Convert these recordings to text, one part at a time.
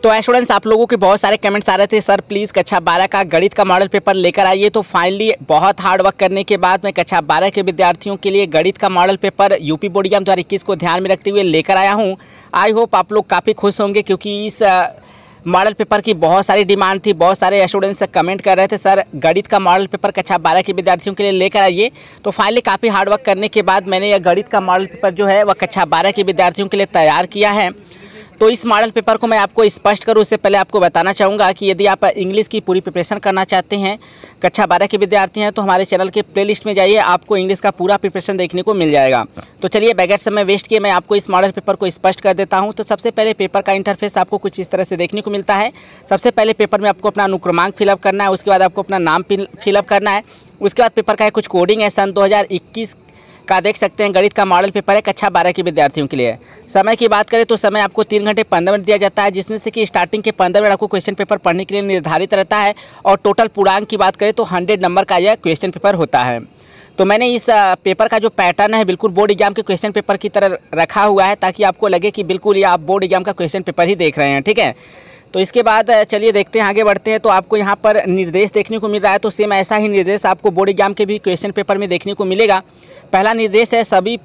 तो स्टूडेंट्स, आप लोगों के बहुत सारे कमेंट्स आ रहे थे, सर प्लीज़ कक्षा 12 का गणित का मॉडल पेपर लेकर आइए। तो फाइनली बहुत हार्ड वर्क करने के बाद मैं कक्षा 12 के विद्यार्थियों के लिए गणित का model paper UP board exam 2021 को ध्यान में रखते हुए लेकर आया हूं। आई होप आप लोग काफ़ी खुश होंगे, क्योंकि इस मॉडल पेपर की बहुत सारी डिमांड थी। बहुत सारे स्टूडेंट्स कमेंट कर रहे थे, सर गणित का मॉडल पेपर कक्षा 12 के विद्यार्थियों के लिए लेकर आइए। तो फाइनली काफ़ी हार्ड वर्क करने के बाद मैंने यह गणित का मॉडल पेपर जो है वह कक्षा 12 के विद्यार्थियों के लिए तैयार किया है। तो इस मॉडल पेपर को मैं आपको स्पष्ट करूँ उससे पहले आपको बताना चाहूँगा कि यदि आप इंग्लिश की पूरी प्रिपरेशन करना चाहते हैं, कक्षा 12 के विद्यार्थी हैं, तो हमारे चैनल के प्लेलिस्ट में जाइए, आपको इंग्लिश का पूरा प्रिपरेशन देखने को मिल जाएगा। तो चलिए बगैर समय वेस्ट किए मैं आपको इस मॉडल पेपर को स्पष्ट कर देता हूँ। तो सबसे पहले पेपर का इंटरफेस आपको कुछ इस तरह से देखने को मिलता है। सबसे पहले पेपर में आपको अपना अनुक्रमांक फिलअप करना है, उसके बाद आपको अपना नाम फिलअप करना है। उसके बाद पेपर का कुछ कोडिंग है, सन 2021 का देख सकते हैं। गणित का मॉडल पेपर है कक्षा 12 के विद्यार्थियों के लिए। समय की बात करें तो समय आपको 3 घंटे 15 मिनट दिया जाता है, जिसमें से कि स्टार्टिंग के 15 मिनट आपको क्वेश्चन पेपर पढ़ने के लिए निर्धारित रहता है। और टोटल पूर्णांक की बात करें तो 100 नंबर का यह क्वेश्चन पेपर होता है। तो मैंने इस पेपर का जो पैटर्न है बिल्कुल बोर्ड एग्जाम के क्वेश्चन पेपर की तरह रखा हुआ है, ताकि आपको लगे कि बिल्कुल ये आप बोर्ड एग्जाम का क्वेश्चन पेपर ही देख रहे हैं। ठीक है, तो इसके बाद चलिए देखते हैं, आगे बढ़ते हैं। तो आपको यहाँ पर निर्देश देखने को मिल रहा है, तो सेम ऐसा ही निर्देश आपको बोर्ड एग्जाम के भी क्वेश्चन पेपर में देखने को मिलेगा। पहला निर्देश है, सभी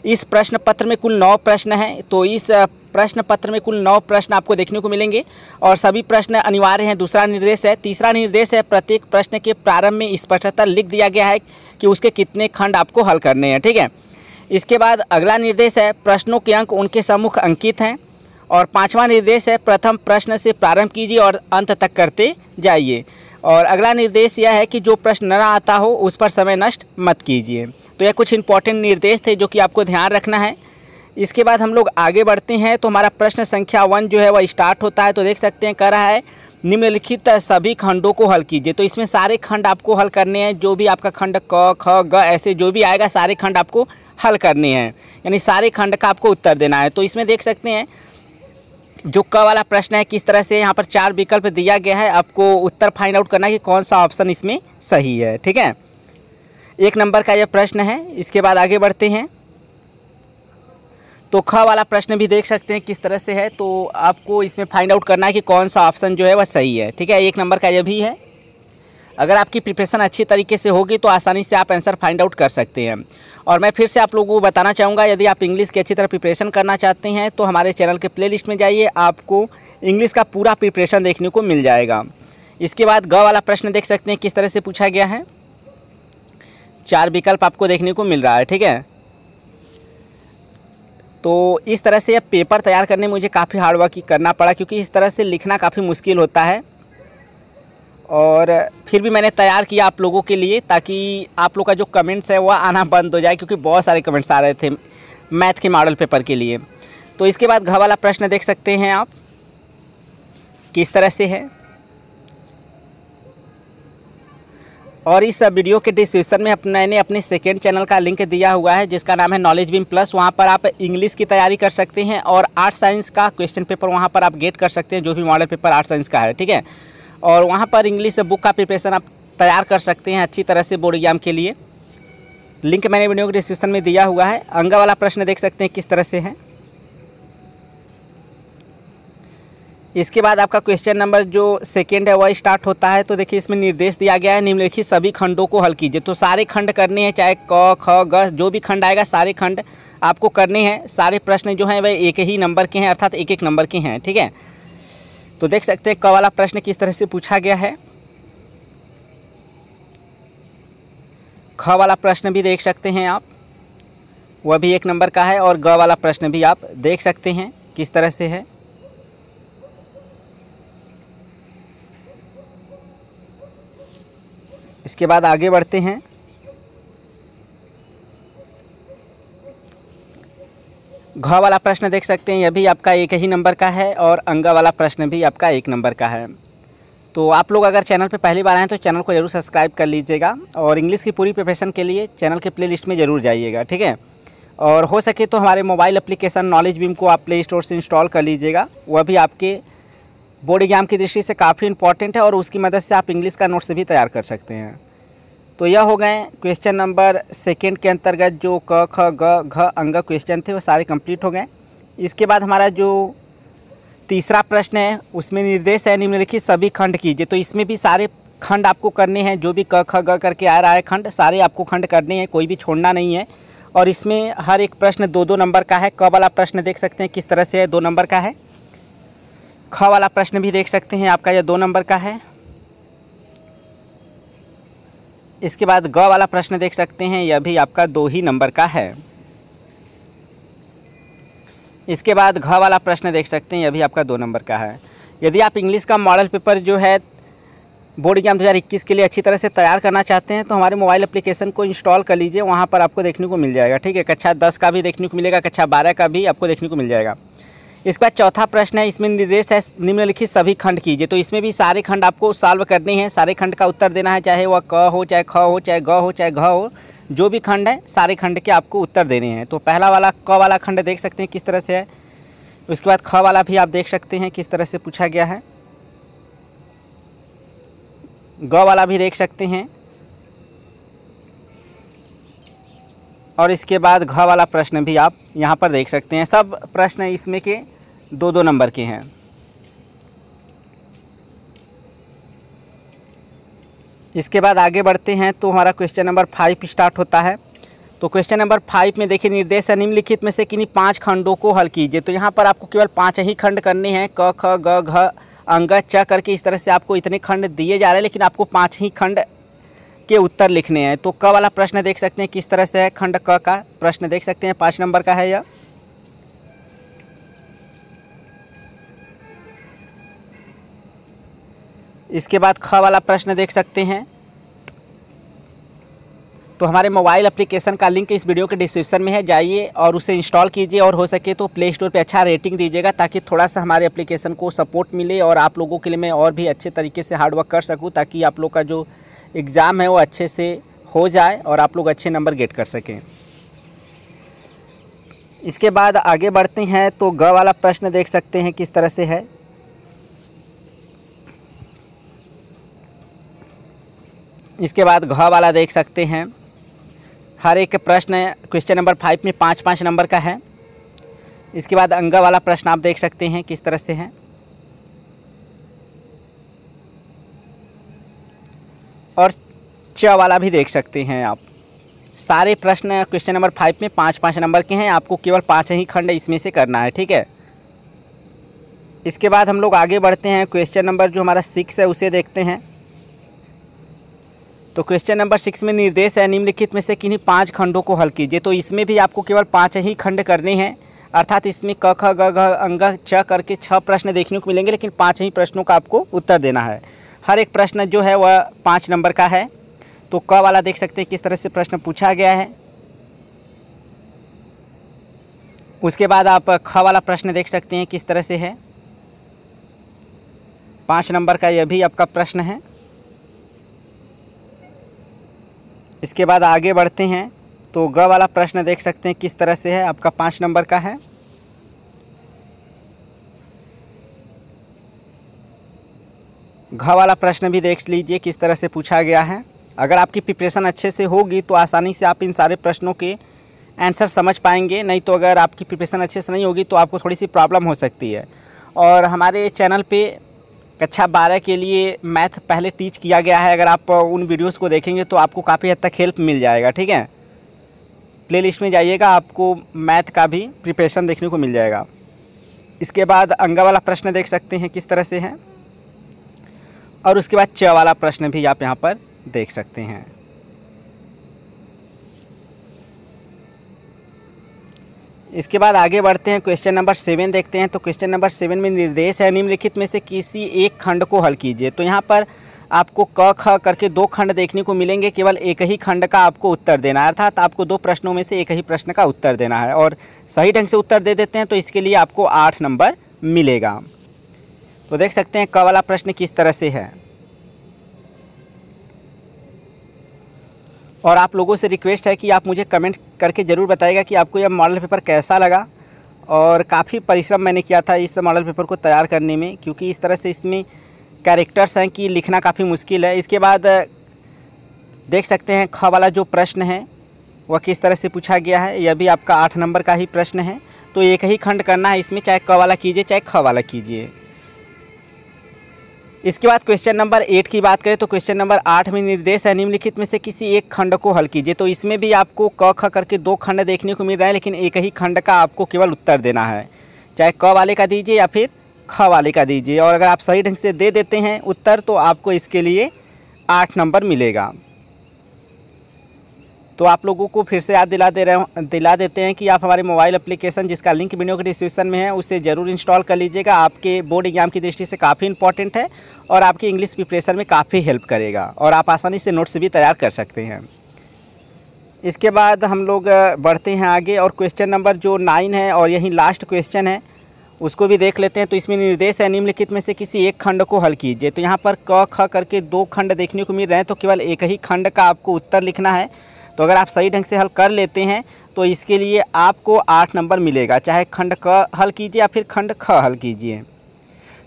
इस प्रश्न पत्र में कुल 9 प्रश्न हैं, तो इस प्रश्न पत्र में कुल 9 प्रश्न आपको देखने को मिलेंगे और सभी प्रश्न अनिवार्य हैं। दूसरा निर्देश है, तीसरा निर्देश है, प्रत्येक प्रश्न के प्रारंभ में स्पष्टतः लिख दिया गया है कि उसके कितने खंड आपको हल करने हैं। ठीक है, इसके बाद अगला निर्देश है, प्रश्नों के अंक उनके सम्मुख अंकित हैं। और 5वां निर्देश है, प्रथम प्रश्न से प्रारंभ कीजिए और अंत तक करते जाइए। और अगला निर्देश यह है कि जो प्रश्न न आता हो उस पर समय नष्ट मत कीजिए। तो यह कुछ इंपॉर्टेंट निर्देश थे जो कि आपको ध्यान रखना है। इसके बाद हम लोग आगे बढ़ते हैं। तो हमारा प्रश्न संख्या 1 जो है वह स्टार्ट होता है। तो देख सकते हैं, कह रहा है निम्नलिखित सभी खंडों को हल कीजिए। तो इसमें सारे खंड आपको हल करने हैं, जो भी आपका खंड क ख ग ऐसे जो भी आएगा सारे खंड आपको हल करने हैं, यानी सारे खंड का आपको उत्तर देना है। तो इसमें देख सकते हैं जो क वाला प्रश्न है किस तरह से यहाँ पर 4 विकल्प दिया गया है, आपको उत्तर फाइंड आउट करना है कि कौन सा ऑप्शन इसमें सही है। ठीक है, 1 नंबर का यह प्रश्न है। इसके बाद आगे बढ़ते हैं। तो ख वाला प्रश्न भी देख सकते हैं किस तरह से है, तो आपको इसमें फाइंड आउट करना है कि कौन सा ऑप्शन जो है वह सही है। ठीक है, 1 नंबर का यह भी है। अगर आपकी प्रिपरेशन अच्छी तरीके से होगी तो आसानी से आप आंसर फाइंड आउट कर सकते हैं। और मैं फिर से आप लोगों को बताना चाहूँगा, यदि आप इंग्लिश की अच्छी तरह प्रिपरेशन करना चाहते हैं तो हमारे चैनल के प्लेलिस्ट में जाइए, आपको इंग्लिश का पूरा प्रिपरेशन देखने को मिल जाएगा। इसके बाद ग वाला प्रश्न देख सकते हैं किस तरह से पूछा गया है। 4 विकल्प आपको देखने को मिल रहा है। ठीक है, तो इस तरह से यह पेपर तैयार करने में मुझे काफ़ी हार्ड वर्क करना पड़ा, क्योंकि इस तरह से लिखना काफ़ी मुश्किल होता है। और फिर भी मैंने तैयार किया आप लोगों के लिए, ताकि आप लोग का जो कमेंट्स है वह आना बंद हो जाए, क्योंकि बहुत सारे कमेंट्स आ रहे थे मैथ के मॉडल पेपर के लिए। तो इसके बाद घ वाला प्रश्न देख सकते हैं आप किस तरह से है। और इस वीडियो के डिस्क्रिप्शन में मैंने अपने सेकेंड चैनल का लिंक दिया हुआ है, जिसका नाम है नॉलेज बीम प्लस। वहाँ पर आप इंग्लिश की तैयारी कर सकते हैं और आर्ट साइंस का क्वेश्चन पेपर वहाँ पर आप गेट कर सकते हैं, जो भी मॉडल पेपर आर्ट साइंस का है। ठीक है, और वहाँ पर इंग्लिश बुक का प्रिपरेशन आप तैयार कर सकते हैं अच्छी तरह से बोर्ड एग्जाम के लिए। लिंक मैंने वीडियो के डिस्क्रिप्शन में दिया हुआ है। अंग वाला प्रश्न देख सकते हैं किस तरह से है। इसके बाद आपका क्वेश्चन नंबर जो सेकेंड है वह स्टार्ट होता है। तो देखिए इसमें निर्देश दिया गया है, निम्नलिखित सभी खंडों को हल कीजिए। तो सारे खंड करने हैं, चाहे क ख ग जो भी खंड आएगा सारे खंड आपको करने हैं। सारे प्रश्न जो हैं वह एक ही नंबर के हैं, अर्थात 1-1 नंबर के हैं। ठीक है, तो देख सकते हैं क वाला प्रश्न किस तरह से पूछा गया है। ख वाला प्रश्न भी देख सकते हैं आप, वह भी 1 नंबर का है। और ग वाला प्रश्न भी आप देख सकते हैं किस तरह से है। इसके बाद आगे बढ़ते हैं। घ वाला प्रश्न देख सकते हैं, यह भी आपका 1 ही नंबर का है। और अंग वाला प्रश्न भी आपका 1 नंबर का है। तो आप लोग अगर चैनल पे पहली बार आए तो चैनल को ज़रूर सब्सक्राइब कर लीजिएगा, और इंग्लिश की पूरी प्रिपरेशन के लिए चैनल के प्लेलिस्ट में ज़रूर जाइएगा। ठीक है, और हो सके तो हमारे मोबाइल एप्लीकेशन नॉलेज बीम को आप प्ले स्टोर से इंस्टॉल कर लीजिएगा। वह भी आपके बोर्ड एग्जाम की दृष्टि से काफ़ी इंपॉर्टेंट है, और उसकी मदद से आप इंग्लिश का नोट्स भी तैयार कर सकते हैं। तो यह हो गए क्वेश्चन नंबर सेकेंड के अंतर्गत जो क ख ग घ अंग क्वेश्चन थे वो सारे कंप्लीट हो गए। इसके बाद हमारा जो तीसरा प्रश्न है, उसमें निर्देश है निम्नलिखित सभी खंड कीजिए। तो इसमें भी सारे खंड आपको करने हैं, जो भी क ख ग करके आ रहा है खंड, सारे आपको खंड करने हैं, कोई भी छोड़ना नहीं है। और इसमें हर एक प्रश्न 2-2 नंबर का है। क वाला प्रश्न देख सकते हैं किस तरह से है, 2 नंबर का है। ख वाला प्रश्न भी देख सकते हैं आपका, यह 2 नंबर का है। इसके बाद ग वाला प्रश्न देख सकते हैं, यह भी आपका 2 ही नंबर का है। इसके बाद घ वाला प्रश्न देख सकते हैं, यह भी आपका 2 नंबर का है। यदि आप इंग्लिश का मॉडल पेपर जो है बोर्ड एग्जाम 2021 के लिए अच्छी तरह से तैयार करना चाहते हैं तो हमारे मोबाइल एप्लीकेशन को इंस्टॉल कर लीजिए, वहाँ पर आपको देखने को मिल जाएगा। ठीक है, कक्षा 10 का भी देखने को मिलेगा, कक्षा 12 का भी आपको देखने को मिल जाएगा। इसके बाद चौथा प्रश्न है, इसमें निर्देश है निम्नलिखित सभी खंड कीजिए। तो इसमें भी सारे खंड आपको सॉल्व करने हैं, सारे खंड का उत्तर देना है, चाहे वह क हो, चाहे ख हो, चाहे ग हो, चाहे घ हो, जो भी खंड है सारे खंड के आपको उत्तर देने हैं। तो पहला वाला क वाला खंड देख सकते हैं किस तरह से है। उसके बाद ख वाला भी आप देख सकते हैं किस तरह से पूछा गया है। ग वाला भी देख सकते हैं। और इसके बाद घ वाला प्रश्न भी आप यहाँ पर देख सकते हैं। सब प्रश्न इसमें के 2-2 नंबर के हैं। इसके बाद आगे बढ़ते हैं तो हमारा क्वेश्चन नंबर 5 स्टार्ट होता है। तो क्वेश्चन नंबर 5 में देखिए, निर्देश है निम्नलिखित में से किन्हीं 5 खंडों को हल कीजिए। तो यहाँ पर आपको केवल 5 ही खंड करने हैं, क ख ग घ अंग च करके इस तरह से आपको इतने खंड दिए जा रहे हैं, लेकिन आपको 5 ही खंड के उत्तर लिखने हैं। तो क वाला प्रश्न देख सकते हैं किस तरह से है, खंड क का प्रश्न देख सकते हैं, 5 नंबर का है यह। इसके बाद ख वाला प्रश्न देख सकते हैं। तो हमारे मोबाइल एप्लीकेशन का लिंक इस वीडियो के डिस्क्रिप्शन में है, जाइए और उसे इंस्टॉल कीजिए और हो सके तो प्ले स्टोर पे अच्छा रेटिंग दीजिएगा, ताकि थोड़ा सा हमारे एप्लीकेशन को सपोर्ट मिले और आप लोगों के लिए मैं और भी अच्छे तरीके से हार्ड वर्क कर सकूं, ताकि आप लोग का जो एग्ज़ाम है वो अच्छे से हो जाए और आप लोग अच्छे नंबर गेट कर सकें। इसके बाद आगे बढ़ते हैं तो ग वाला प्रश्न देख सकते हैं किस तरह से है। इसके बाद घ वाला देख सकते हैं। हर एक प्रश्न क्वेश्चन नंबर 5 में 5-5 नंबर का है। इसके बाद अंग वाला प्रश्न आप देख सकते हैं किस तरह से है। और च वाला भी देख सकते हैं आप। सारे प्रश्न क्वेश्चन नंबर 5 में 5-5 नंबर के हैं, आपको केवल 5 ही खंड इसमें से करना है। ठीक है, इसके बाद हम लोग आगे बढ़ते हैं, क्वेश्चन नंबर जो हमारा 6 है उसे देखते हैं। तो क्वेश्चन नंबर 6 में निर्देश है निम्नलिखित में से किन्हीं 5 खंडों को हल कीजिए। तो इसमें भी आपको केवल 5 ही खंड करने हैं, अर्थात इसमें क ख ग घ अंग च करके 6 प्रश्न देखने को मिलेंगे, लेकिन 5 ही प्रश्नों का आपको उत्तर देना है। हर एक प्रश्न जो है वह 5 नंबर का है। तो क वाला देख सकते हैं किस तरह से प्रश्न पूछा गया है। उसके बाद आप ख वाला प्रश्न देख सकते हैं किस तरह से है, 5 नंबर का यह भी आपका प्रश्न है। इसके बाद आगे बढ़ते हैं तो ग वाला प्रश्न देख सकते हैं किस तरह से है, आपका 5 नंबर का है। घ वाला प्रश्न भी देख लीजिए किस तरह से पूछा गया है। अगर आपकी प्रिपरेशन अच्छे से होगी तो आसानी से आप इन सारे प्रश्नों के आंसर समझ पाएंगे, नहीं तो अगर आपकी प्रिपरेशन अच्छे से नहीं होगी तो आपको थोड़ी सी प्रॉब्लम हो सकती है। और हमारे चैनल पे कक्षा 12 के लिए मैथ पहले टीच किया गया है, अगर आप उन वीडियोस को देखेंगे तो आपको काफ़ी हद तक हेल्प मिल जाएगा। ठीक है, प्लेलिस्ट में जाइएगा, आपको मैथ का भी प्रिपरेशन देखने को मिल जाएगा। इसके बाद अंग वाला प्रश्न देख सकते हैं किस तरह से है, और उसके बाद च वाला प्रश्न भी आप यहाँ पर देख सकते हैं। इसके बाद आगे बढ़ते हैं, क्वेश्चन नंबर 7 देखते हैं। तो क्वेश्चन नंबर 7 में निर्देश है निम्नलिखित में से किसी एक खंड को हल कीजिए। तो यहाँ पर आपको क ख करके 2 खंड देखने को मिलेंगे, केवल एक ही खंड का आपको उत्तर देना है, अर्थात आपको 2 प्रश्नों में से एक ही प्रश्न का उत्तर देना है। और सही ढंग से उत्तर दे देते हैं तो इसके लिए आपको 8 नंबर मिलेगा। तो देख सकते हैं क वाला प्रश्न किस तरह से है। और आप लोगों से रिक्वेस्ट है कि आप मुझे कमेंट करके ज़रूर बताइएगा कि आपको यह मॉडल पेपर कैसा लगा। और काफ़ी परिश्रम मैंने किया था इस मॉडल पेपर को तैयार करने में, क्योंकि इस तरह से इसमें कैरेक्टर्स हैं कि लिखना काफ़ी मुश्किल है। इसके बाद देख सकते हैं ख वाला जो प्रश्न है वह किस तरह से पूछा गया है, यह भी आपका 8 नंबर का ही प्रश्न है। तो एक ही खंड करना है इसमें, चाहे क वाला कीजिए चाहे ख वाला कीजिए। इसके बाद क्वेश्चन नंबर 8 की बात करें तो क्वेश्चन नंबर 8 में निर्देश है निम्नलिखित में से किसी एक खंड को हल कीजिए। तो इसमें भी आपको क ख करके 2 खंड देखने को मिल रहा है, लेकिन एक ही खंड का आपको केवल उत्तर देना है, चाहे क वाले का दीजिए या फिर ख वाले का दीजिए। और अगर आप सही ढंग से दे देते हैं उत्तर तो आपको इसके लिए 8 नंबर मिलेगा। तो आप लोगों को फिर से याद दिला देते हैं कि आप हमारे मोबाइल एप्लीकेशन जिसका लिंक वीडियो के डिस्क्रिप्शन में है उसे ज़रूर इंस्टॉल कर लीजिएगा। आपके बोर्ड एग्जाम की दृष्टि से काफ़ी इंपॉर्टेंट है और आपकी इंग्लिश प्रिपरेशन में काफ़ी हेल्प करेगा और आप आसानी से नोट्स भी तैयार कर सकते हैं। इसके बाद हम लोग बढ़ते हैं आगे और क्वेश्चन नंबर जो 9 है और यही लास्ट क्वेश्चन है उसको भी देख लेते हैं। तो इसमें निर्देश है निम्नलिखित में से किसी एक खंड को हल कीजिए। तो यहाँ पर क ख करके 2 खंड देखने को मिल रहे हैं, तो केवल एक ही खंड का आपको उत्तर लिखना है। तो अगर आप सही ढंग से हल कर लेते हैं तो इसके लिए आपको 8 नंबर मिलेगा, चाहे खंड क हल कीजिए या फिर खंड ख हल कीजिए।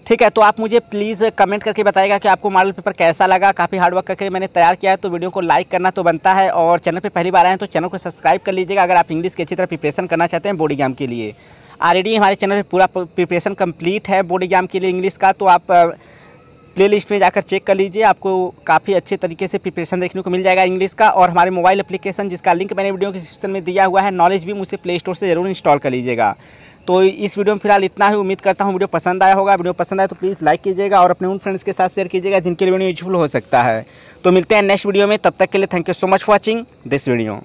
ठीक है, तो आप मुझे प्लीज़ कमेंट करके बताइएगा कि आपको मॉडल पेपर कैसा लगा। काफ़ी हार्ड वर्क करके मैंने तैयार किया है, तो वीडियो को लाइक करना तो बनता है और चैनल पे पहली बार आए हैं तो चैनल को सब्सक्राइब कर लीजिएगा। अगर आप इंग्लिश की अच्छी तरह प्रिपरेशन करना चाहते हैं बोर्ड एग्जाम के लिए, ऑलरेडी हमारे चैनल पर पूरा प्रिपरेशन कंप्लीट है बोर्ड एग्जाम के लिए इंग्लिश का, तो आप प्लेलिस्ट में जाकर चेक कर लीजिए, आपको काफ़ी अच्छे तरीके से प्रिपरेशन देखने को मिल जाएगा इंग्लिश का। और हमारे मोबाइल एप्लीकेशन जिसका लिंक मैंने वीडियो के डिस्क्रिप्शन में दिया हुआ है नॉलेज भी, मुझसे प्ले स्टोर से ज़रूर इंस्टॉल कर लीजिएगा। तो इस वीडियो में फिलहाल इतना ही। उम्मीद करता हूँ वीडियो पसंद आया होगा। वीडियो पसंद आया तो प्लीज़ लाइक कीजिएगा और अपने उन फ्रेंड्स के साथ शेयर कीजिएगा जिनके लिए वीडियो यूजफुल हो सकता है। तो मिलते हैं नेक्स्ट वीडियो में, तब तक के लिए thank you so much for watching this video.